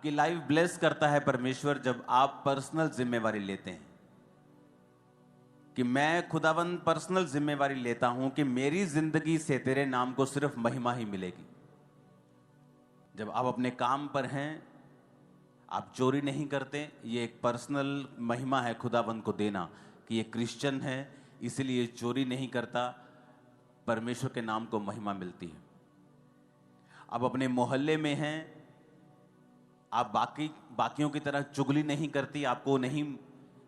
आपकी life bless करता है परमेश्वर जब आप पर्सनल जिम्मेवारी लेते हैं कि मैं खुदावंद पर्सनल जिम्मेवारी लेता हूं कि मेरी जिंदगी से तेरे नाम को सिर्फ महिमा ही मिलेगी। जब आप अपने काम पर हैं, आप चोरी नहीं करते, ये एक पर्सनल महिमा है खुदावंद को देना कि ये क्रिश्चियन है इसलिए चोरी नहीं करता, परमेश्वर के नाम को महिमा मिलती है। आप अपने मोहल्ले में हैं, आप बाकियों की तरह चुगली नहीं करती, आपको नहीं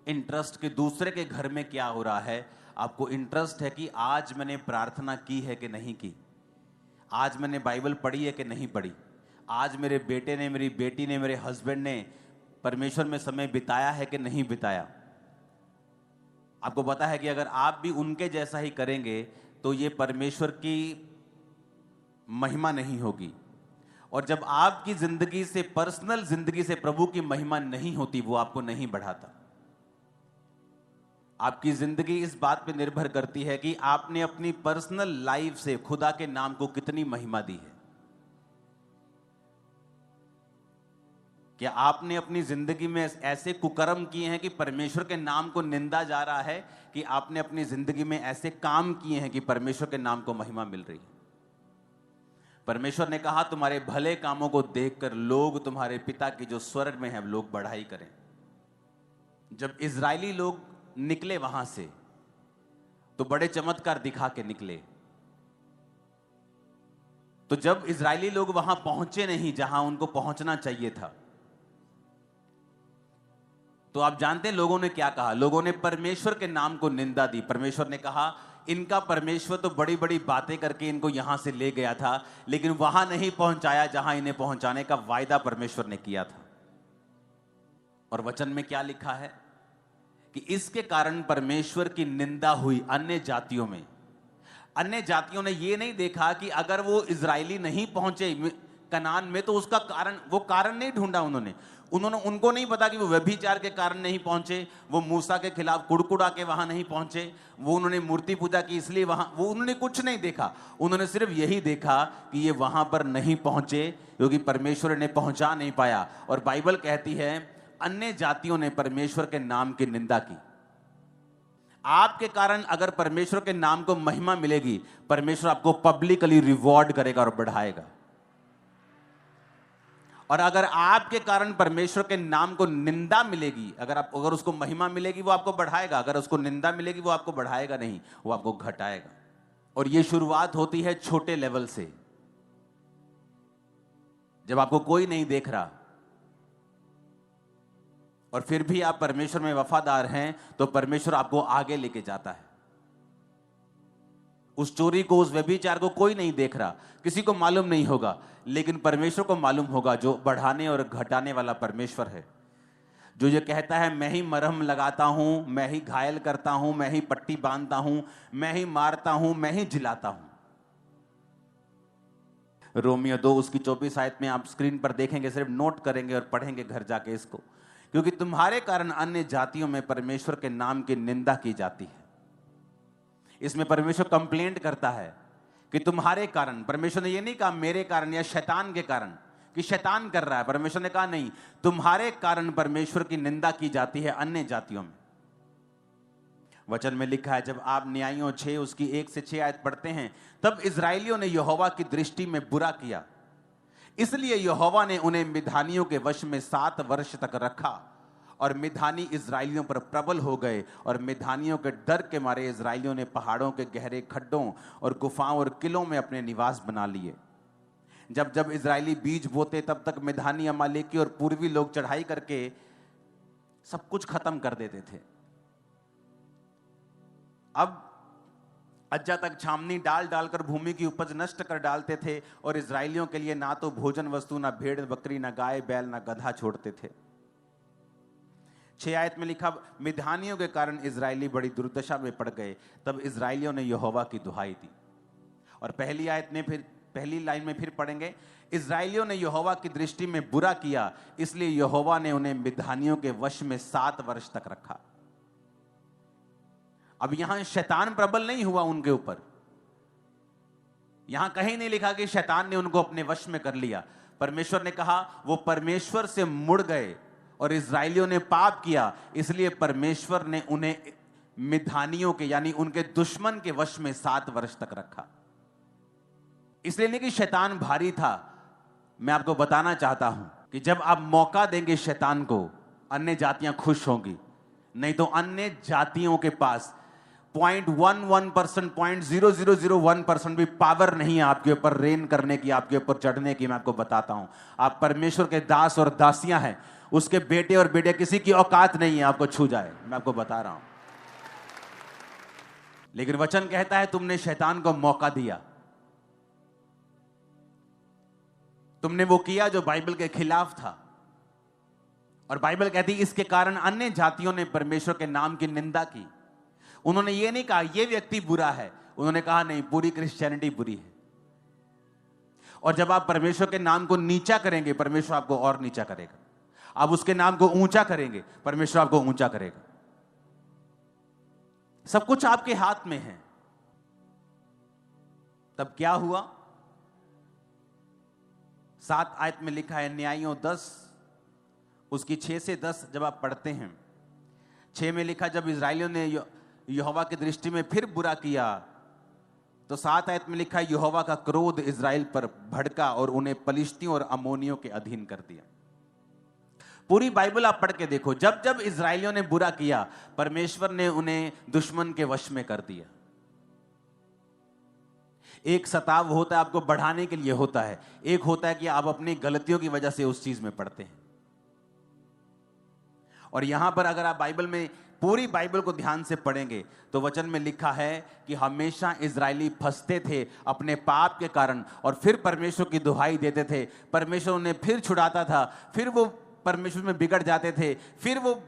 इंटरेस्ट कि दूसरे के घर में क्या हो रहा है, आपको इंटरेस्ट है कि आज मैंने प्रार्थना की है कि नहीं की, आज मैंने बाइबल पढ़ी है कि नहीं पढ़ी, आज मेरे बेटे ने, मेरी बेटी ने, मेरे हस्बैंड ने परमेश्वर में समय बिताया है कि नहीं बिताया। आपको पता है कि अगर आप भी उनके जैसा ही करेंगे तो ये परमेश्वर की महिमा नहीं होगी। और जब आपकी जिंदगी से, पर्सनल जिंदगी से प्रभु की महिमा नहीं होती, वो आपको नहीं बढ़ाता। आपकी जिंदगी इस बात पे निर्भर करती है कि आपने अपनी पर्सनल लाइफ से खुदा के नाम को कितनी महिमा दी है। क्या आपने अपनी जिंदगी में ऐसे कुकर्म किए हैं कि परमेश्वर के नाम को निंदा जा रहा है, कि आपने अपनी जिंदगी में ऐसे काम किए हैं कि परमेश्वर के नाम को महिमा मिल रही है। परमेश्वर ने कहा तुम्हारे भले कामों को देखकर लोग तुम्हारे पिता की जो स्वर्ग में है लोग बढ़ाई करें। जब इजरायली लोग निकले वहां से तो बड़े चमत्कार दिखा के निकले। तो जब इजरायली लोग वहां पहुंचे नहीं जहां उनको पहुंचना चाहिए था, तो आप जानते हैं लोगों ने क्या कहा? लोगों ने परमेश्वर के नाम को निंदा दी। परमेश्वर ने कहा इनका परमेश्वर तो बड़ी बड़ी बातें करके इनको यहां से ले गया था, लेकिन वहां नहीं पहुंचाया जहां इन्हें पहुंचाने का वायदा परमेश्वर ने किया था। और वचन में क्या लिखा है कि इसके कारण परमेश्वर की निंदा हुई अन्य जातियों में। अन्य जातियों ने यह नहीं देखा कि अगर वो इजरायली नहीं पहुंचे कनान में तो उसका कारण, वो कारण नहीं ढूंढा उनको नहीं पता कि वो व्यभिचार के कारण नहीं पहुंचे, वो मूसा के खिलाफ कुड़कुड़ा के वहां नहीं पहुंचे, वो उन्होंने मूर्ति पूजा की इसलिए वहां, वो उन्होंने कुछ नहीं देखा। उन्होंने सिर्फ यही देखा कि ये वहां पर नहीं पहुंचे क्योंकि परमेश्वर ने पहुंचा नहीं पाया। और बाइबल कहती है अन्य जातियों ने परमेश्वर के नाम की निंदा की। आपके कारण अगर परमेश्वर के नाम को महिमा मिलेगी, परमेश्वर आपको पब्लिकली रिवॉर्ड करेगा और बढ़ाएगा। और अगर आपके कारण परमेश्वर के नाम को निंदा मिलेगी, अगर उसको महिमा मिलेगी वो आपको बढ़ाएगा, अगर उसको निंदा मिलेगी वो आपको बढ़ाएगा नहीं, वो आपको घटाएगा। और ये शुरुआत होती है छोटे लेवल से। जब आपको कोई नहीं देख रहा और फिर भी आप परमेश्वर में वफादार हैं तो परमेश्वर आपको आगे लेके जाता है। उस चोरी को, उस व्यभिचार को कोई नहीं देख रहा, किसी को मालूम नहीं होगा, लेकिन परमेश्वर को मालूम होगा, जो बढ़ाने और घटाने वाला परमेश्वर है, जो ये कहता है मैं ही मरहम लगाता हूं, मैं ही घायल करता हूं, मैं ही पट्टी बांधता हूं, मैं ही मारता हूं, मैं ही जिलाता हूं। रोमियो 2 उसकी 24 आयत में आप स्क्रीन पर देखेंगे, सिर्फ नोट करेंगे और पढ़ेंगे घर जाके इसको। क्योंकि तुम्हारे कारण अन्य जातियों में परमेश्वर के नाम की निंदा की जाती है। इसमें परमेश्वर कंप्लेंट करता है कि तुम्हारे कारण, परमेश्वर ने यह नहीं कहा मेरे कारण या शैतान के कारण कि शैतान कर रहा है, परमेश्वर ने कहा नहीं, तुम्हारे कारण परमेश्वर की निंदा की जाती है अन्य जातियों में। वचन में लिखा है, जब आप न्यायियों 6 उसकी 1 से 6 आयत पढ़ते हैं, तब इजराइलियों ने यहोवा की दृष्टि में बुरा किया, इसलिए यहोवा ने उन्हें मिधानियों के वश में 7 वर्ष तक रखा। और मिधानी इजराइलियों पर प्रबल हो गए, और मिधानियों के डर के मारे इजराइलियों ने पहाड़ों के गहरे खड्डों और गुफाओं और किलों में अपने निवास बना लिए। जब जब इजरायली बीज बोते तब तक मिधानी, अमालेकी और पूर्वी लोग चढ़ाई करके सब कुछ खत्म कर देते थे। अब अज्जा तक छावनी डाल डालकर भूमि की उपज नष्ट कर डालते थे, और इजरायलियों के लिए ना तो भोजन वस्तु, ना भेड़ बकरी, ना गाय बैल, ना गधा छोड़ते थे। 6 आयत में लिखा, मिधानियों के कारण इजरायली बड़ी दुर्दशा में पड़ गए, तब इजरायलियों ने यहोवा की दुहाई दी। और पहली आयत में फिर, पहली लाइन में फिर पढ़ेंगे, इजरायलियों ने यहोवा की दृष्टि में बुरा किया, इसलिए यहोवा ने उन्हें मिधानियों के वश में 7 वर्ष तक रखा। अब यहां शैतान प्रबल नहीं हुआ उनके ऊपर, यहां कहीं नहीं लिखा कि शैतान ने उनको अपने वश में कर लिया। परमेश्वर ने कहा वो परमेश्वर से मुड़ गए और इजरायलियों ने पाप किया, इसलिए परमेश्वर ने उन्हें मिधानियों के यानी उनके दुश्मन के वश में 7 वर्ष तक रखा। इसलिए नहीं कि शैतान भारी था, मैं आपको बताना चाहता हूं कि जब आप मौका देंगे शैतान को, अन्य जातियां खुश होंगी। नहीं तो अन्य जातियों के पास 0.11%, 0.0001% भी पावर नहीं है आपके ऊपर रेन करने की, आपके ऊपर चढ़ने की। मैं आपको बताता हूं, आप परमेश्वर के दास और दासियां हैं, उसके बेटे और बेटे किसी की औकात नहीं है आपको छू जाए, मैं आपको बता रहा हूं। लेकिन वचन कहता है तुमने शैतान को मौका दिया, तुमने वो किया जो बाइबल के खिलाफ था। और बाइबल कहती है इसके कारण अन्य जातियों ने परमेश्वर के नाम की निंदा की। उन्होंने ये नहीं कहा ये व्यक्ति बुरा है, उन्होंने कहा नहीं, पूरी क्रिश्चियनिटी बुरी है। और जब आप परमेश्वर के नाम को नीचा करेंगे, परमेश्वर आपको और नीचा करेगा। आप उसके नाम को ऊंचा करेंगे, परमेश्वर आपको ऊंचा करेगा। सब कुछ आपके हाथ में है। तब क्या हुआ? 7 आयत में लिखा है, न्यायियों 10 उसकी 6 से 10 जब आप पढ़ते हैं, 6 में लिखा जब इजरायलियों ने यहोवा की दृष्टि में फिर बुरा किया, तो 7 आयत में लिखा है यहोवा का क्रोध इजराइल पर भड़का और उन्हें पलिश्तियों और अमोनियों के अधीन कर दिया। पूरी बाइबल आप पढ़ के देखो, जब जब इजरायलियों ने बुरा किया, परमेश्वर ने उन्हें दुश्मन के वश में कर दिया। एक सताव होता है आपको बढ़ाने के लिए होता है, एक होता है कि आप अपनी गलतियों की वजह से उस चीज में पड़ते हैं। और यहां पर अगर आप बाइबल में पूरी बाइबल को ध्यान से पढ़ेंगे तो वचन में लिखा है कि हमेशा इजरायली फंसते थे अपने पाप के कारण, और फिर परमेश्वर की दुहाई देते थे, परमेश्वर उन्हें फिर छुड़ाता था, फिर वो परमेश्वर में बिगड़ जाते थे, फिर वो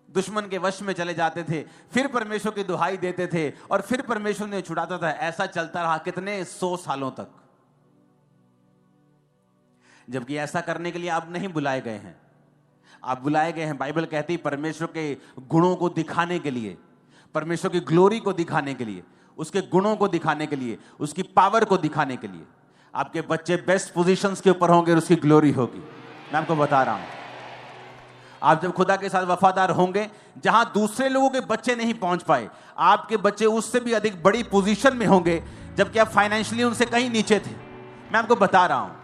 दुश्मन के वश में चले जाते थे, फिर परमेश्वर की दुहाई देते थे और फिर परमेश्वर ने छुड़ाता था। ऐसा चलता रहा कितने 100 सालों तक। जबकि ऐसा करने के लिए आप नहीं बुलाए गए हैं, आप बुलाए गए हैं बाइबल कहती परमेश्वर के गुणों को दिखाने के लिए, परमेश्वर की ग्लोरी को दिखाने के लिए, उसके गुणों को दिखाने के लिए, उसकी पावर को दिखाने के लिए। आपके बच्चे बेस्ट पोजीशंस के ऊपर होंगे और उसकी ग्लोरी होगी। मैं आपको बता रहा हूं, आप जब खुदा के साथ वफादार होंगे, जहां दूसरे लोगों के बच्चे नहीं पहुंच पाए, आपके बच्चे उससे भी अधिक बड़ी पोजीशन में होंगे, जबकि आप फाइनेंशियली उनसे कहीं नीचे थे। मैं आपको बता रहा हूं,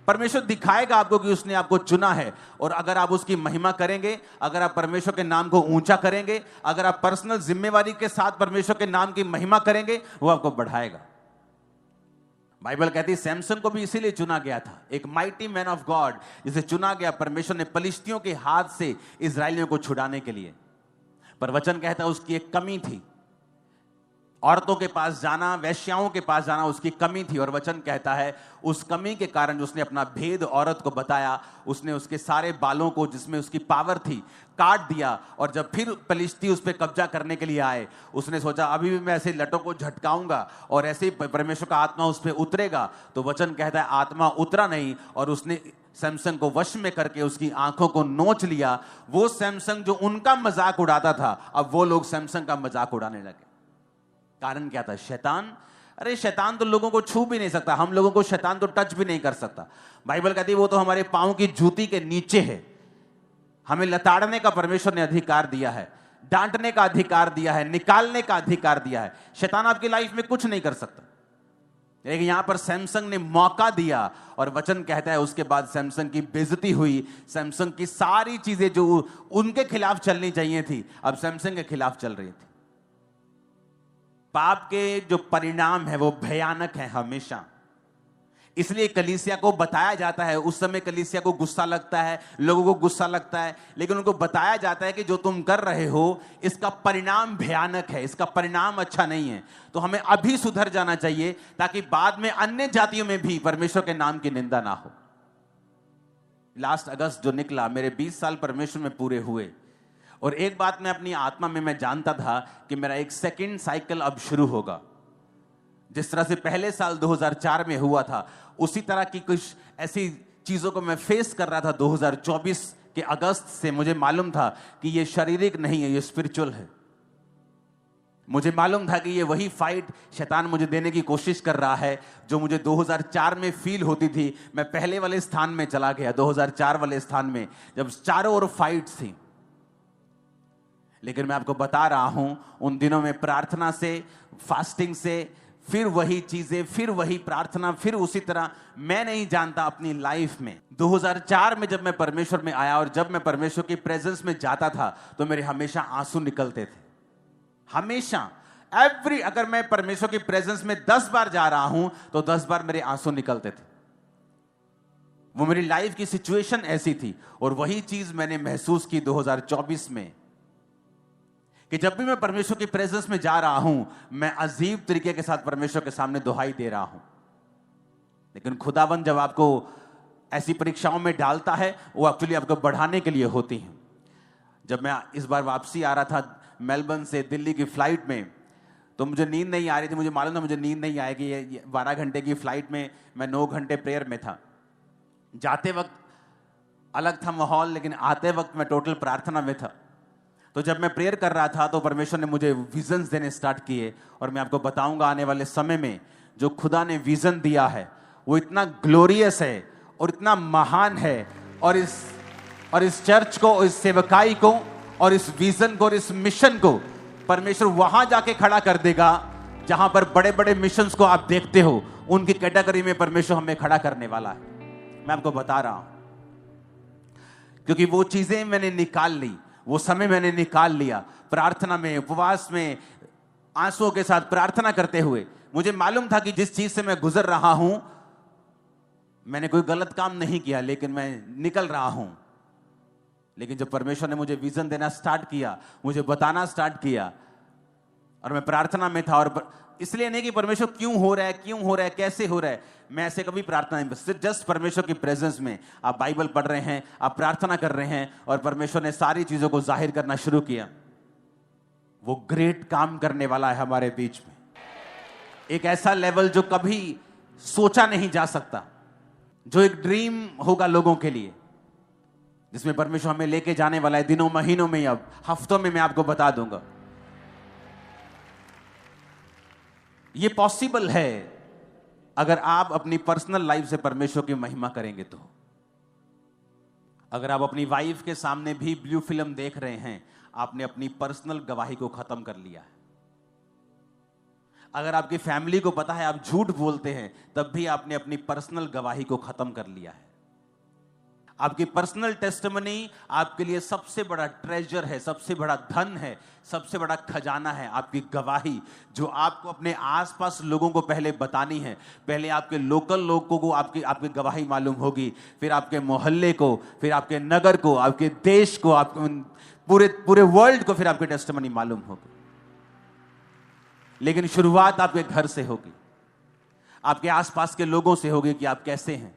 परमेश्वर दिखाएगा आपको कि उसने आपको चुना है। और अगर आप उसकी महिमा करेंगे, अगर आप परमेश्वर के नाम को ऊंचा करेंगे, अगर आप पर्सनल जिम्मेवारी के साथ परमेश्वर के नाम की महिमा करेंगे, वो आपको बढ़ाएगा। बाइबल कहती है सैमसन को भी इसीलिए चुना गया था, एक माइटी मैन ऑफ गॉड, जिसे चुना गया परमेश्वर ने पलिश्तियों के हाथ से इजरायलियों को छुड़ाने के लिए। पर वचन कहता है उसकी एक कमी थी, औरतों के पास जाना, वैश्याओं के पास जाना उसकी कमी थी। और वचन कहता है उस कमी के कारण उसने अपना भेद औरत को बताया, उसने उसके सारे बालों को जिसमें उसकी पावर थी काट दिया। और जब फिर पलिश्ती उस पर कब्जा करने के लिए आए, उसने सोचा अभी भी मैं ऐसे लटों को झटकाऊंगा और ऐसे ही परमेश्वर का आत्मा उस पर उतरेगा। तो वचन कहता है आत्मा उतरा नहीं, और उसने सैमसन को वश में करके उसकी आंखों को नोच लिया। वो सैमसन जो उनका मजाक उड़ाता था, अब वो लोग सैमसन का मजाक उड़ाने लगे। कारण क्या था? शैतान। अरे शैतान तो लोगों को छू भी नहीं सकता, हम लोगों को शैतान तो टच भी नहीं कर सकता। बाइबल कहती है वो तो हमारे पांव की जूती के नीचे है। हमें लताड़ने का परमेश्वर ने अधिकार दिया है, डांटने का अधिकार दिया है, निकालने का अधिकार दिया है। शैतान आपकी लाइफ में कुछ नहीं कर सकता। लेकिन यहां पर सैमसन ने मौका दिया, और वचन कहता है उसके बाद सैमसन की बेइज्जती हुई। सैमसन की सारी चीजें जो उनके खिलाफ चलनी चाहिए थी, अब सैमसन के खिलाफ चल रही थी। पाप के जो परिणाम है वो भयानक है हमेशा। इसलिए कलीसिया को बताया जाता है, उस समय कलीसिया को गुस्सा लगता है, लोगों को गुस्सा लगता है, लेकिन उनको बताया जाता है कि जो तुम कर रहे हो इसका परिणाम भयानक है, इसका परिणाम अच्छा नहीं है। तो हमें अभी सुधर जाना चाहिए ताकि बाद में अन्य जातियों में भी परमेश्वर के नाम की निंदा ना हो। लास्ट अगस्त जो निकला, मेरे 20 साल परमेश्वर में पूरे हुए, और एक बात मैं अपनी आत्मा में मैं जानता था कि मेरा एक सेकंड साइकिल अब शुरू होगा। जिस तरह से पहले साल 2004 में हुआ था, उसी तरह की कुछ ऐसी चीजों को मैं फेस कर रहा था 2024 के अगस्त से। मुझे मालूम था कि ये शारीरिक नहीं है, ये स्पिरिचुअल है। मुझे मालूम था कि ये वही फाइट शैतान मुझे देने की कोशिश कर रहा है जो मुझे 2004 में फील होती थी। मैं पहले वाले स्थान में चला गया, 2004 वाले स्थान में, जब चारों ओर फाइट्स थी। लेकिन मैं आपको बता रहा हूं, उन दिनों में प्रार्थना से, फास्टिंग से, फिर वही चीजें, फिर वही प्रार्थना, फिर उसी तरह, मैं नहीं जानता अपनी लाइफ में 2004 में जब मैं परमेश्वर में आया और जब मैं परमेश्वर की प्रेजेंस में जाता था तो मेरे हमेशा आंसू निकलते थे। हमेशा, अगर मैं परमेश्वर की प्रेजेंस में 10 बार जा रहा हूं तो 10 बार मेरे आंसू निकलते थे। वो मेरी लाइफ की सिचुएशन ऐसी थी। और वही चीज मैंने महसूस की 2024 में कि जब भी मैं परमेश्वर की प्रेजेंस में जा रहा हूं, मैं अजीब तरीके के साथ परमेश्वर के सामने दुहाई दे रहा हूं। लेकिन खुदावंद जब आपको ऐसी परीक्षाओं में डालता है, वो एक्चुअली आपको बढ़ाने के लिए होती है। जब मैं इस बार वापसी आ रहा था मेलबर्न से दिल्ली की फ्लाइट में, तो मुझे नींद नहीं आ रही थी। मुझे मालूम था मुझे नींद नहीं आएगी। ये 12 घंटे की फ्लाइट में मैं 9 घंटे प्रेयर में था। जाते वक्त अलग था माहौल, लेकिन आते वक्त मैं टोटल प्रार्थना में था। तो जब मैं प्रेयर कर रहा था तो परमेश्वर ने मुझे विजन्स देने स्टार्ट किए। और मैं आपको बताऊंगा आने वाले समय में जो खुदा ने विजन दिया है वो इतना ग्लोरियस है और इतना महान है। और इस चर्च को, इस सेवकाई को, और इस विजन को और इस मिशन को परमेश्वर वहां जाके खड़ा कर देगा जहां पर बड़े बड़े मिशंस को आप देखते हो, उनकी कैटेगरी में परमेश्वर हमें खड़ा करने वाला है। मैं आपको बता रहा हूं, क्योंकि वो चीजें मैंने निकाल ली, वो समय मैंने निकाल लिया प्रार्थना में, उपवास में, आंसुओं के साथ प्रार्थना करते हुए। मुझे मालूम था कि जिस चीज से मैं गुजर रहा हूं, मैंने कोई गलत काम नहीं किया, लेकिन मैं निकल रहा हूं। लेकिन जब परमेश्वर ने मुझे विजन देना स्टार्ट किया, मुझे बताना स्टार्ट किया, और मैं प्रार्थना में था, और इसलिए नहीं कि परमेश्वर क्यों हो रहा है, कैसे हो रहा है, मैं ऐसे कभी प्रार्थना नहीं, सिर्फ जस्ट परमेश्वर की प्रेजेंस में आप बाइबल पढ़ रहे हैं, आप प्रार्थना कर रहे हैं, और परमेश्वर ने सारी चीजों को जाहिर करना शुरू किया। वो ग्रेट काम करने वाला है हमारे बीच में, एक ऐसा लेवल जो कभी सोचा नहीं जा सकता, जो एक ड्रीम होगा लोगों के लिए, जिसमें परमेश्वर हमें लेके जाने वाला है दिनों, महीनों में, अब हफ्तों में। मैं आपको बता दूंगा ये पॉसिबल है अगर आप अपनी पर्सनल लाइफ से परमेश्वर की महिमा करेंगे तो। अगर आप अपनी वाइफ के सामने भी ब्लू फिल्म देख रहे हैं, आपने अपनी पर्सनल गवाही को खत्म कर लिया है। अगर आपकी फैमिली को पता है आप झूठ बोलते हैं, तब भी आपने अपनी पर्सनल गवाही को खत्म कर लिया है। आपकी पर्सनल टेस्टिमनी आपके लिए सबसे बड़ा ट्रेजर है, सबसे बड़ा धन है, सबसे बड़ा खजाना है। आपकी गवाही जो आपको अपने आसपास लोगों को पहले बतानी है। पहले आपके लोकल लोगों को आपकी गवाही मालूम होगी, फिर आपके मोहल्ले को, फिर आपके नगर को, आपके देश को, आपके पूरे वर्ल्ड को फिर आपकी टेस्टिमनी मालूम होगी। लेकिन शुरुआत आपके घर से होगी, आपके आसपास के लोगों से होगी कि आप कैसे हैं।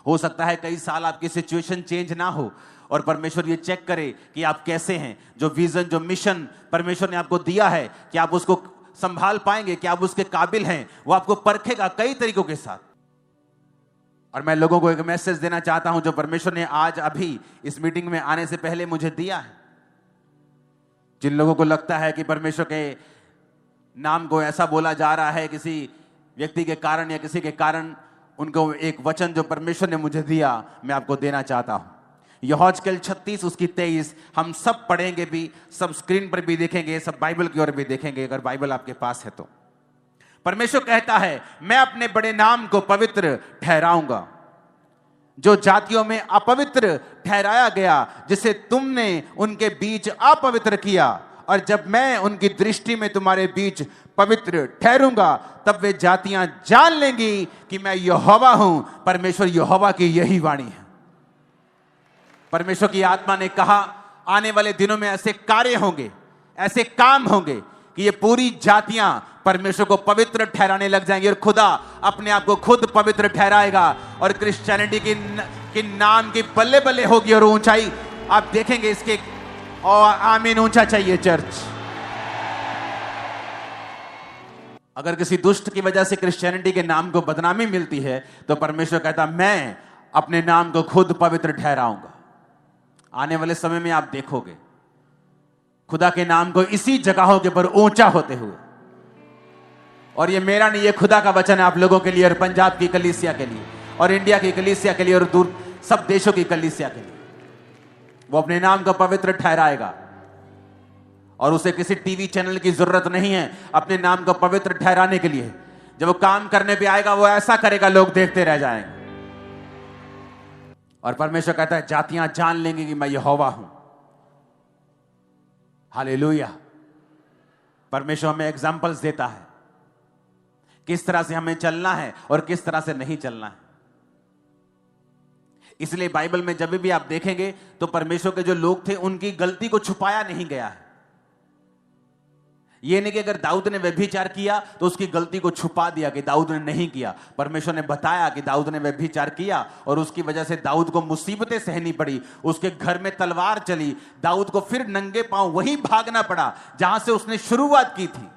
हो सकता है कई साल आपकी सिचुएशन चेंज ना हो और परमेश्वर ये चेक करे कि आप कैसे हैं। जो विजन, जो मिशन परमेश्वर ने आपको दिया है, कि आप उसको संभाल पाएंगे, कि आप उसके काबिल हैं, वो आपको परखेगा कई तरीकों के साथ। और मैं लोगों को एक मैसेज देना चाहता हूं जो परमेश्वर ने आज अभी इस मीटिंग में आने से पहले मुझे दिया है। जिन लोगों को लगता है कि परमेश्वर के नाम को ऐसा बोला जा रहा है किसी व्यक्ति के कारण या किसी के कारण, उनको एक वचन जो परमेश्वर ने मुझे दिया मैं आपको देना चाहता हूं। यहोजकेल 36 उसकी 23 हम सब पढ़ेंगे भी, सब स्क्रीन पर भी देखेंगे, सब बाइबल की ओर भी देखेंगे, अगर बाइबल आपके पास है तो। परमेश्वर कहता है, मैं अपने बड़े नाम को पवित्र ठहराऊंगा, जो जातियों में अपवित्र ठहराया गया, जिसे तुमने उनके बीच अपवित्र किया। और जब मैं उनकी दृष्टि में तुम्हारे बीच पवित्र ठहरूंगा, तब वे जातियां जान लेंगी कि मैं यहोवा हूं। परमेश्वर यहोवा की यही वाणी है। परमेश्वर की आत्मा ने कहा, आने वाले दिनों में ऐसे कार्य होंगे, ऐसे काम होंगे कि ये पूरी जातियां परमेश्वर को पवित्र ठहराने लग जाएंगी, और खुदा अपने आप को खुद पवित्र ठहराएगा, और क्रिश्चियनिटी की नाम की बल्ले बल्ले होगी, और ऊंचाई आप देखेंगे इसके। और आमीन, ऊंचा चाहिए चर्च। अगर किसी दुष्ट की वजह से क्रिश्चियनिटी के नाम को बदनामी मिलती है, तो परमेश्वर कहता, मैं अपने नाम को खुद पवित्र ठहराऊंगा। आने वाले समय में आप देखोगे खुदा के नाम को इसी जगहों के ऊपर ऊंचा होते हुए, और ये मेरा नहीं, ये खुदा का वचन है आप लोगों के लिए और पंजाब की कलीसिया के लिए और इंडिया की कलीसिया के लिए और दूर सब देशों की कलीसिया के लिए। वो अपने नाम को पवित्र ठहराएगा और उसे किसी टीवी चैनल की जरूरत नहीं है अपने नाम को पवित्र ठहराने के लिए। जब वो काम करने पे आएगा वो ऐसा करेगा लोग देखते रह जाएंगे। और परमेश्वर कहता है जातियां जान लेंगी कि मैं यहोवा हूं। हालेलुया। परमेश्वर हमें एग्जाम्पल्स देता है किस तरह से हमें चलना है और किस तरह से नहीं चलना है। इसलिए बाइबल में जब भी आप देखेंगे तो परमेश्वर के जो लोग थे उनकी गलती को छुपाया नहीं गया है। यह नहीं कि अगर दाऊद ने व्यभिचार किया तो उसकी गलती को छुपा दिया कि दाऊद ने नहीं किया। परमेश्वर ने बताया कि दाऊद ने व्यभिचार किया और उसकी वजह से दाऊद को मुसीबतें सहनी पड़ी, उसके घर में तलवार चली, दाऊद को फिर नंगे पांव वहीं भागना पड़ा जहां से उसने शुरुआत की थी।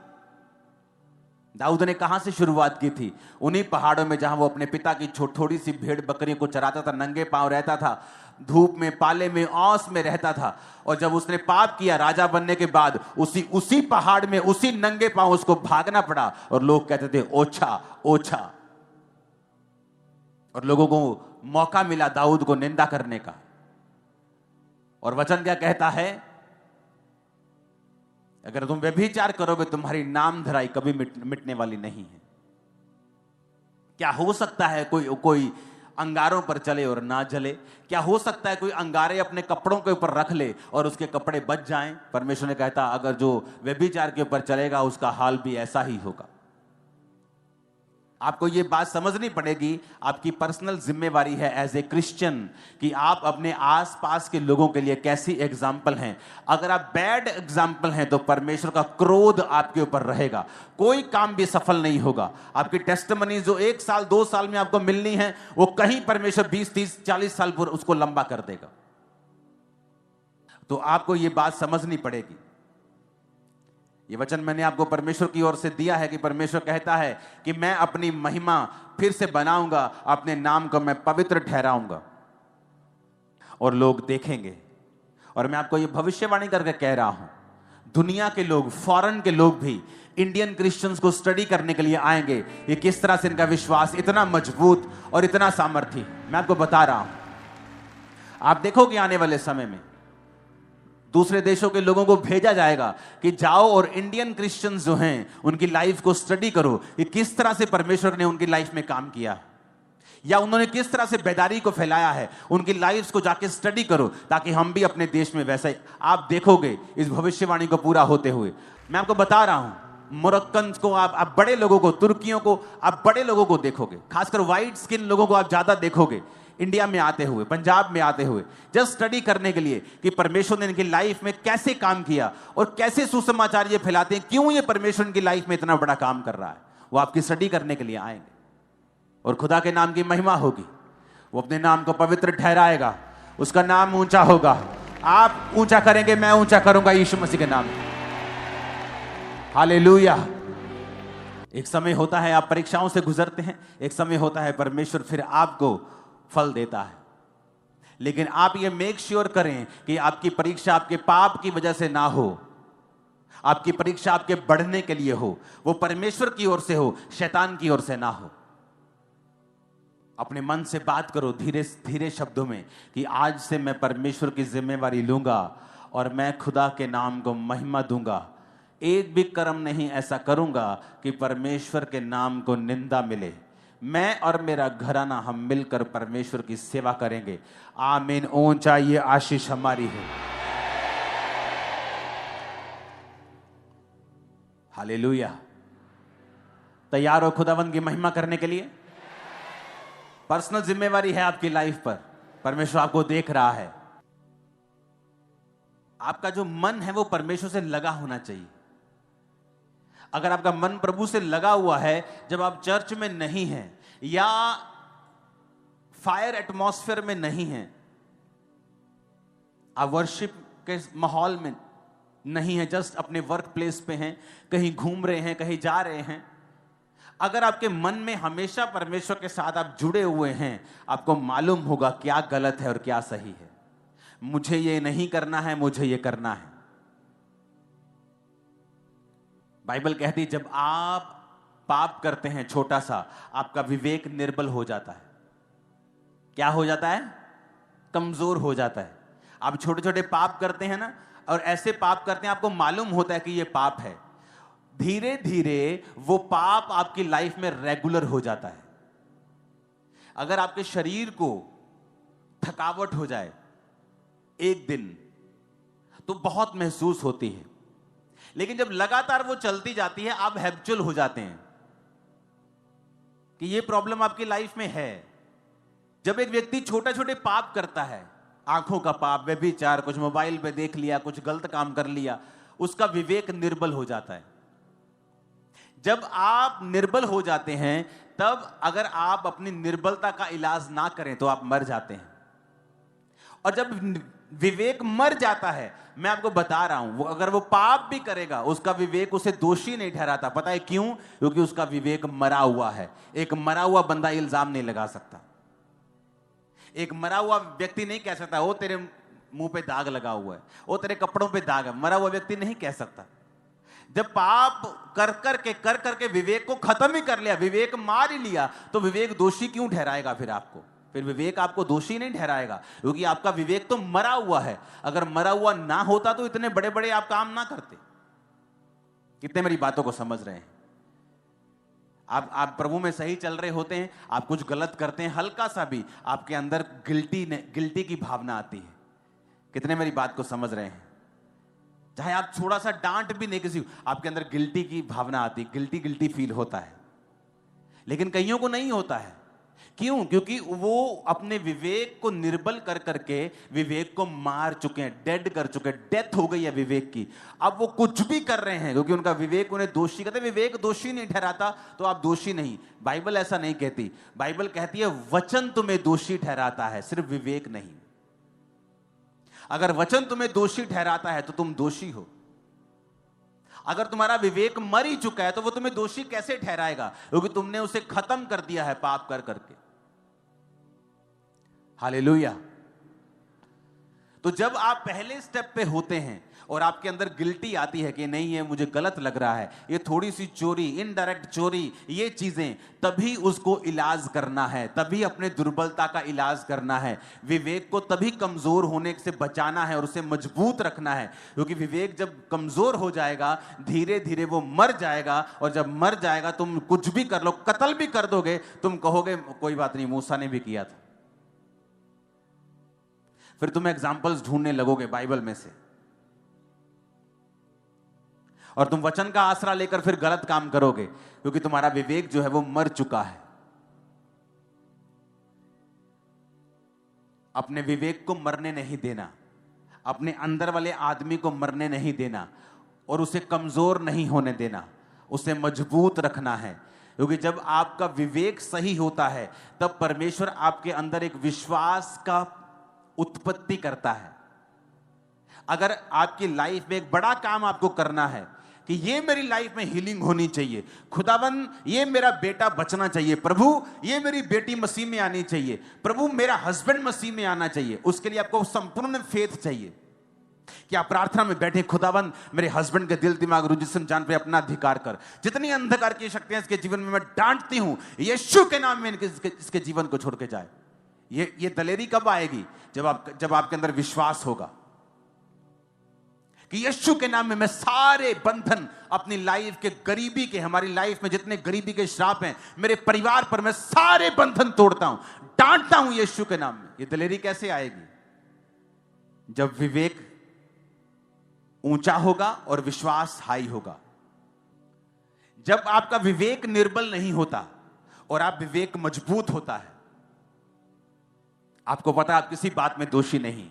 दाऊद ने कहां से शुरुआत की थी? उन्हीं पहाड़ों में जहां वो अपने पिता की थोड़ी सी भेड़ बकरियों को चराता था, नंगे पांव रहता था, धूप में, पाले में, औस में रहता था। और जब उसने पाप किया राजा बनने के बाद उसी पहाड़ में उसी नंगे पांव उसको भागना पड़ा और लोग कहते थे ओछा ओछा। और लोगों को मौका मिला दाऊद को निंदा करने का। और वचन क्या कहता है? अगर तुम व्यभिचार करोगे तुम्हारी नाम धराई कभी मिटने वाली नहीं है। क्या हो सकता है कोई अंगारों पर चले और ना जले? क्या हो सकता है कोई अंगारे अपने कपड़ों के ऊपर रख ले और उसके कपड़े बच जाएं? परमेश्वर ने कहता अगर जो व्यभिचार के ऊपर चलेगा उसका हाल भी ऐसा ही होगा। आपको यह बात समझनी पड़ेगी, आपकी पर्सनल जिम्मेवारी है एज ए क्रिश्चियन कि आप अपने आसपास के लोगों के लिए कैसी एग्जाम्पल हैं। अगर आप बैड एग्जाम्पल हैं तो परमेश्वर का क्रोध आपके ऊपर रहेगा, कोई काम भी सफल नहीं होगा। आपकी टेस्टिमनी जो 1 साल 2 साल में आपको मिलनी है वो कहीं परमेश्वर 20 30 40 साल पर उसको लंबा कर देगा। तो आपको यह बात समझनी पड़ेगी। ये वचन मैंने आपको परमेश्वर की ओर से दिया है कि परमेश्वर कहता है कि मैं अपनी महिमा फिर से बनाऊंगा, अपने नाम को मैं पवित्र ठहराऊंगा और लोग देखेंगे। और मैं आपको ये भविष्यवाणी करके कह रहा हूं, दुनिया के लोग, फॉरेन के लोग भी इंडियन क्रिश्चियंस को स्टडी करने के लिए आएंगे कि किस तरह से इनका विश्वास इतना मजबूत और इतना सामर्थ्य। मैं आपको बता रहा हूं, आप देखोगे आने वाले समय में दूसरे देशों के लोगों को भेजा जाएगा कि जाओ और इंडियन क्रिश्चियंस जो हैं उनकी लाइफ को स्टडी करो कि किस तरह से परमेश्वर ने उनकी लाइफ में काम किया या उन्होंने किस तरह से बेदारी को फैलाया है। उनकी लाइफ्स को जाके स्टडी करो ताकि हम भी अपने देश में वैसा ही आप देखोगे इस भविष्यवाणी को पूरा होते हुए। मैं आपको बता रहा हूं, मोरक्कन को आप बड़े लोगों को, तुर्कियों को आप बड़े लोगों को देखोगे, खासकर व्हाइट स्किन लोगों को आप ज्यादा देखोगे इंडिया में आते हुए, पंजाब में आते हुए, जस्ट स्टडी करने के लिए कि परमेश्वर ने इनकी लाइफ में कैसे काम किया और कैसे सुसमाचार ये फैलाते हैं, क्यों ये परमेश्वर इनकी लाइफ में इतना बड़ा काम कर रहा है। वो आपकी स्टडी करने के लिए आएंगे और खुदा के नाम की महिमा होगी। वो अपने नाम को पवित्र ठहराएगा, उसका नाम ऊंचा होगा। आप ऊंचा करेंगे, मैं ऊंचा करूंगा यीशु मसीह के नाम में। हालेलुया। एक समय होता है आप परीक्षाओं से गुजरते हैं, एक समय होता है परमेश्वर फिर आपको फल देता है। लेकिन आप ये मेक श्योर करें कि आपकी परीक्षा आपके पाप की वजह से ना हो, आपकी परीक्षा आपके बढ़ने के लिए हो, वो परमेश्वर की ओर से हो, शैतान की ओर से ना हो। अपने मन से बात करो धीरे धीरे शब्दों में कि आज से मैं परमेश्वर की जिम्मेवारी लूंगा और मैं खुदा के नाम को महिमा दूंगा। एक भी कर्म नहीं ऐसा करूंगा कि परमेश्वर के नाम को निंदा मिले। मैं और मेरा घराना हम मिलकर परमेश्वर की सेवा करेंगे। आमीन। ऊंचा ये आशीष हमारी है। हालेलुया। तैयार हो खुदावंद की महिमा करने के लिए? पर्सनल जिम्मेवारी है आपकी लाइफ पर, परमेश्वर आपको देख रहा है। आपका जो मन है वो परमेश्वर से लगा होना चाहिए। अगर आपका मन प्रभु से लगा हुआ है, जब आप चर्च में नहीं हैं या फायर एटमॉस्फेयर में नहीं हैं, आप वर्शिप के माहौल में नहीं हैं, जस्ट अपने वर्क प्लेस पे हैं, कहीं घूम रहे हैं, कहीं जा रहे हैं, अगर आपके मन में हमेशा परमेश्वर के साथ आप जुड़े हुए हैं, आपको मालूम होगा क्या गलत है और क्या सही है। मुझे ये नहीं करना है, मुझे ये करना है। बाइबल कहती है जब आप पाप करते हैं छोटा सा, आपका विवेक निर्बल हो जाता है। क्या हो जाता है? कमजोर हो जाता है। आप छोटे छोटे पाप करते हैं ना, और ऐसे पाप करते हैं आपको मालूम होता है कि ये पाप है, धीरे धीरे वो पाप आपकी लाइफ में रेगुलर हो जाता है। अगर आपके शरीर को थकावट हो जाए एक दिन तो बहुत महसूस होती है, लेकिन जब लगातार वो चलती जाती है आप हैबिचुअल हो जाते हैं कि ये प्रॉब्लम आपकी लाइफ में है। जब एक व्यक्ति छोटे छोटे पाप करता है, आंखों का पाप, व्यभिचार, कुछ मोबाइल पे देख लिया, कुछ गलत काम कर लिया, उसका विवेक निर्बल हो जाता है। जब आप निर्बल हो जाते हैं, तब अगर आप अपनी निर्बलता का इलाज ना करें तो आप मर जाते हैं। और जब विवेक मर जाता है, मैं आपको बता रहा हूं, वो अगर वो पाप भी करेगा उसका विवेक उसे दोषी नहीं ठहराता। पता है क्यों? क्योंकि उसका विवेक मरा हुआ है। एक मरा हुआ बंदा इल्जाम नहीं लगा सकता। एक मरा हुआ व्यक्ति नहीं कह सकता वो तेरे मुंह पे दाग लगा हुआ है, वो तेरे कपड़ों पे दाग है। मरा हुआ व्यक्ति नहीं कह सकता। जब पाप कर करके विवेक को खत्म ही कर लिया, विवेक मार ही लिया, तो विवेक दोषी क्यों ठहराएगा फिर आपको? फिर विवेक आपको दोषी नहीं ठहराएगा, क्योंकि आपका विवेक तो मरा हुआ है। अगर मरा हुआ ना होता तो इतने बड़े बड़े आप काम ना करते। कितने मेरी बातों को समझ रहे हैं? आप प्रभु में सही चल रहे होते हैं, आप कुछ गलत करते हैं, हल्का सा भी आपके अंदर गिल्टी की भावना आती है। कितने मेरी बात को समझ रहे हैं? चाहे आप थोड़ा सा डांट भी नहीं किसी, आपके अंदर गिल्टी की भावना आती, गिल्टी फील होता है। लेकिन कईयों को नहीं होता है। क्यों? क्योंकि वो अपने विवेक को निर्बल कर करके विवेक को मार चुके हैं, डेड कर चुके हैं, डेथ हो गई है विवेक की। अब वो कुछ भी कर रहे हैं क्योंकि उनका विवेक उन्हें दोषी कहते। विवेक दोषी नहीं ठहराता तो आप दोषी नहीं। बाइबल ऐसा नहीं कहती। बाइबल कहती है वचन तुम्हें दोषी ठहराता है, सिर्फ विवेक नहीं। अगर वचन तुम्हें दोषी ठहराता है तो तुम दोषी हो। अगर तुम्हारा विवेक मर ही चुका है तो वो तुम्हें दोषी कैसे ठहराएगा? क्योंकि तुमने उसे खत्म कर दिया है पाप कर करके। हालेलुया। तो जब आप पहले स्टेप पे होते हैं और आपके अंदर गिल्टी आती है कि नहीं ये मुझे गलत लग रहा है, ये थोड़ी सी चोरी, इनडायरेक्ट चोरी, ये चीजें, तभी उसको इलाज करना है, तभी अपने दुर्बलता का इलाज करना है। विवेक को तभी कमजोर होने से बचाना है और उसे मजबूत रखना है। क्योंकि विवेक जब कमजोर हो जाएगा धीरे धीरे वो मर जाएगा, और जब मर जाएगा तुम कुछ भी कर लो, कत्ल भी कर दोगे, तुम कहोगे कोई बात नहीं, मूसा ने भी किया था। फिर तुम एग्जाम्पल्स ढूंढने लगोगे बाइबल में से, और तुम वचन का आसरा लेकर फिर गलत काम करोगे, क्योंकि तुम्हारा विवेक जो है वो मर चुका है। अपने विवेक को मरने नहीं देना, अपने अंदर वाले आदमी को मरने नहीं देना, और उसे कमजोर नहीं होने देना, उसे मजबूत रखना है। क्योंकि जब आपका विवेक सही होता है तब परमेश्वर आपके अंदर एक विश्वास का उत्पत्ति करता है। अगर आपकी लाइफ में एक बड़ा काम आपको करना है कि ये मेरी लाइफ में हीलिंग होनी चाहिए, खुदावन ये मेरा बेटा बचना चाहिए, प्रभु ये मेरी बेटी मसीह में आनी चाहिए, प्रभु मेरा हस्बैंड मसीह में आना चाहिए, उसके लिए आपको संपूर्ण फेथ चाहिए कि आप प्रार्थना में बैठे, खुदावन मेरे हस्बैंड के दिल दिमाग रुझ जिस्म जान पे अपना अधिकार कर। जितनी अंधकार की शक्तियां इसके जीवन में मैं डांटती हूं, यीशु के नाम में इसके जीवन को छोड़ के जाए। ये दलेरी कब आएगी? जब आपके अंदर विश्वास होगा कि यीशु के नाम में मैं सारे बंधन अपनी लाइफ के, गरीबी के, हमारी लाइफ में जितने गरीबी के श्राप हैं मेरे परिवार पर, मैं सारे बंधन तोड़ता हूं, डांटता हूं यीशु के नाम में। ये दलेरी कैसे आएगी? जब विवेक ऊंचा होगा और विश्वास हाई होगा। जब आपका विवेक निर्बल नहीं होता और आप विवेक मजबूत होता है, आपको पता है आप किसी बात में दोषी नहीं,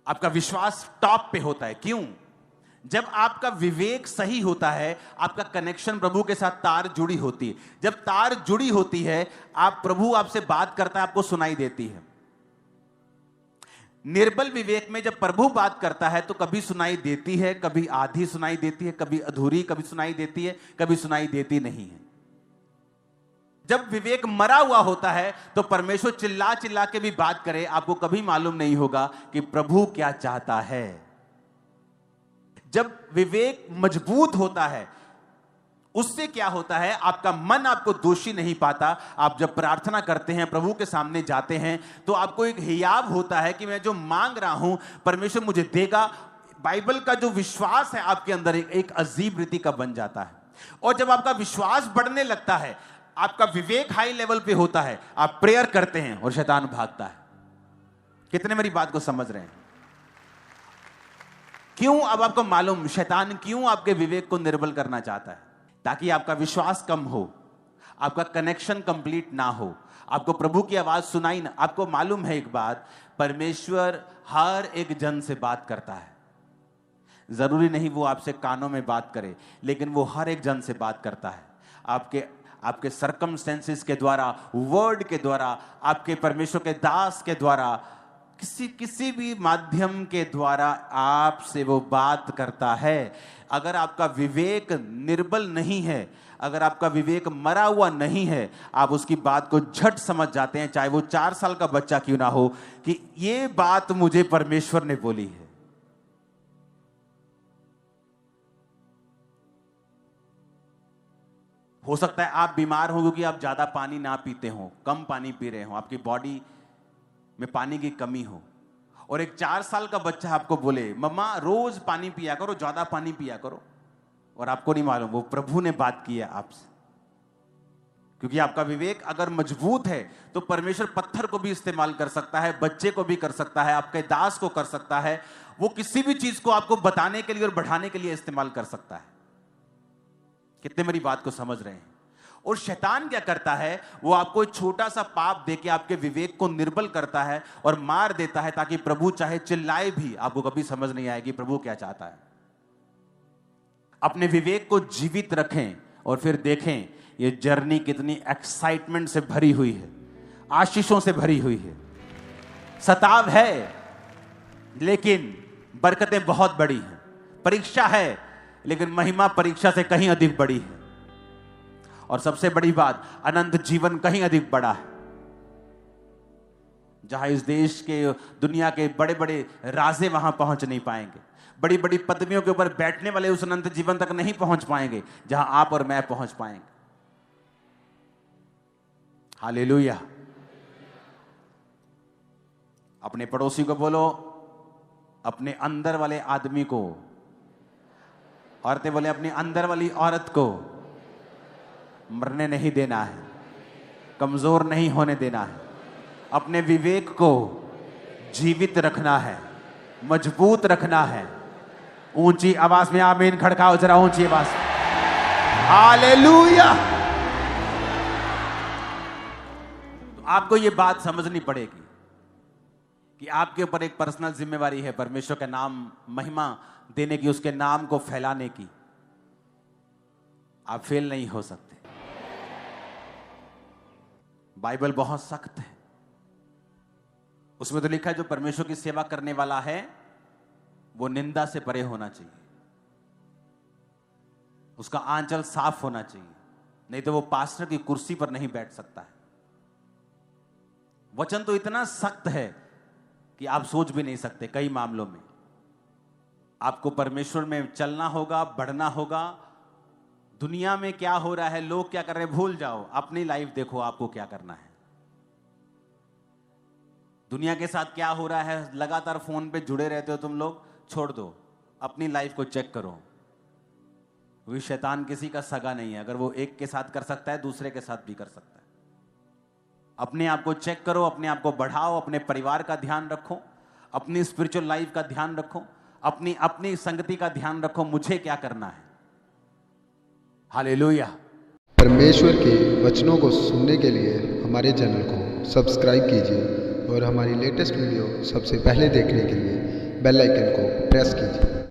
आपका विश्वास टॉप पे होता है। क्यों? जब आपका विवेक सही होता है, आपका कनेक्शन प्रभु के साथ तार जुड़ी होती है। जब तार जुड़ी होती है, प्रभु आपसे बात करता है, आपको सुनाई देती है। निर्बल विवेक में जब प्रभु बात करता है तो कभी सुनाई देती है, कभी आधी सुनाई देती है, कभी अधूरी, कभी सुनाई देती है, कभी सुनाई देती नहीं है। जब विवेक मरा हुआ होता है तो परमेश्वर चिल्ला चिल्ला के भी बात करे, आपको कभी मालूम नहीं होगा कि प्रभु क्या चाहता है। जब विवेक मजबूत होता है, उससे क्या होता है, आपका मन आपको दोषी नहीं पाता। आप जब प्रार्थना करते हैं, प्रभु के सामने जाते हैं, तो आपको एक हियाव होता है कि मैं जो मांग रहा हूं परमेश्वर मुझे देगा। बाइबल का जो विश्वास है आपके अंदर एक अजीब रीति का बन जाता है। और जब आपका विश्वास बढ़ने लगता है, आपका विवेक हाई लेवल पे होता है, आप प्रेयर करते हैं और शैतान भागता है। कितने मेरी बात को समझ रहे हैं? क्यों? अब आपको मालूम शैतान क्यों आपके विवेक को निर्बल करना चाहता है? ताकि आपका विश्वास कम हो, आपका कनेक्शन कंप्लीट ना हो, आपको प्रभु की आवाज सुनाई ना। आपको मालूम है एक बात, परमेश्वर हर एक जन से बात करता है। जरूरी नहीं वो आपसे कानों में बात करे, लेकिन वो हर एक जन से बात करता है। आपके सर्कमस्टेंसेस के द्वारा, वर्ड के द्वारा, आपके परमेश्वर के दास के द्वारा, किसी भी माध्यम के द्वारा आपसे वो बात करता है। अगर आपका विवेक निर्बल नहीं है, अगर आपका विवेक मरा हुआ नहीं है, आप उसकी बात को झट समझ जाते हैं, चाहे वो 4 साल का बच्चा क्यों ना हो, कि ये बात मुझे परमेश्वर ने बोली है। हो सकता है आप बीमार हो क्योंकि आप ज्यादा पानी ना पीते हो, कम पानी पी रहे हो, आपकी बॉडी में पानी की कमी हो। और एक 4 साल का बच्चा आपको बोले, मम्मा रोज पानी पिया करो, ज्यादा पानी पिया करो, और आपको नहीं मालूम वो प्रभु ने बात की है आपसे। क्योंकि आपका विवेक अगर मजबूत है तो परमेश्वर पत्थर को भी इस्तेमाल कर सकता है, बच्चे को भी कर सकता है, आपके दास को कर सकता है। वो किसी भी चीज को आपको बताने के लिए और बढ़ाने के लिए इस्तेमाल कर सकता है। कितने मेरी बात को समझ रहे हैं? और शैतान क्या करता है, वो आपको एक छोटा सा पाप देके आपके विवेक को निर्बल करता है और मार देता है, ताकि प्रभु चाहे चिल्लाए भी आपको कभी समझ नहीं आएगी प्रभु क्या चाहता है। अपने विवेक को जीवित रखें और फिर देखें ये जर्नी कितनी एक्साइटमेंट से भरी हुई है, आशीषों से भरी हुई है। सताव है लेकिन बरकतें बहुत बड़ी हैं। परीक्षा है लेकिन महिमा परीक्षा से कहीं अधिक बड़ी है। और सबसे बड़ी बात, अनंत जीवन कहीं अधिक बड़ा है। जहां इस देश के, दुनिया के बड़े बड़े राजे वहां पहुंच नहीं पाएंगे, बड़ी बड़ी पदवियों के ऊपर बैठने वाले उस अनंत जीवन तक नहीं पहुंच पाएंगे जहां आप और मैं पहुंच पाएंगे। हालेलुया। अपने पड़ोसी को बोलो, अपने अंदर वाले आदमी को, औरतें बोले अपनी अंदर वाली औरत को मरने नहीं देना है, कमजोर नहीं होने देना है, अपने विवेक को जीवित रखना है, मजबूत रखना है। ऊंची आवाज में आमीन खड़काओ जरा, ऊंची आवाज। हालेलुया। तो आपको यह बात समझनी पड़ेगी कि आपके ऊपर एक पर्सनल जिम्मेवारी है, परमेश्वर का नाम महिमा देने की, उसके नाम को फैलाने की। आप फेल नहीं हो सकते। बाइबल बहुत सख्त है, उसमें तो लिखा है जो परमेश्वर की सेवा करने वाला है वो निंदा से परे होना चाहिए, उसका आंचल साफ होना चाहिए, नहीं तो वो पास्टर की कुर्सी पर नहीं बैठ सकता है। वचन तो इतना सख्त है कि आप सोच भी नहीं सकते। कई मामलों में आपको परमेश्वर में चलना होगा, बढ़ना होगा। दुनिया में क्या हो रहा है, लोग क्या कर रहे हैं, भूल जाओ, अपनी लाइफ देखो आपको क्या करना है। दुनिया के साथ क्या हो रहा है, लगातार फोन पे जुड़े रहते हो तुम लोग, छोड़ दो, अपनी लाइफ को चेक करो। क्योंकि शैतान किसी का सगा नहीं है, अगर वो एक के साथ कर सकता है दूसरे के साथ भी कर सकता है। अपने आप को चेक करो, अपने आप को बढ़ाओ, अपने परिवार का ध्यान रखो, अपनी स्पिरिचुअल लाइफ का ध्यान रखो, अपनी संगति का ध्यान रखो, मुझे क्या करना है। हालेलुया। परमेश्वर के वचनों को सुनने के लिए हमारे चैनल को सब्सक्राइब कीजिए और हमारी लेटेस्ट वीडियो सबसे पहले देखने के लिए बेल आइकन को प्रेस कीजिए।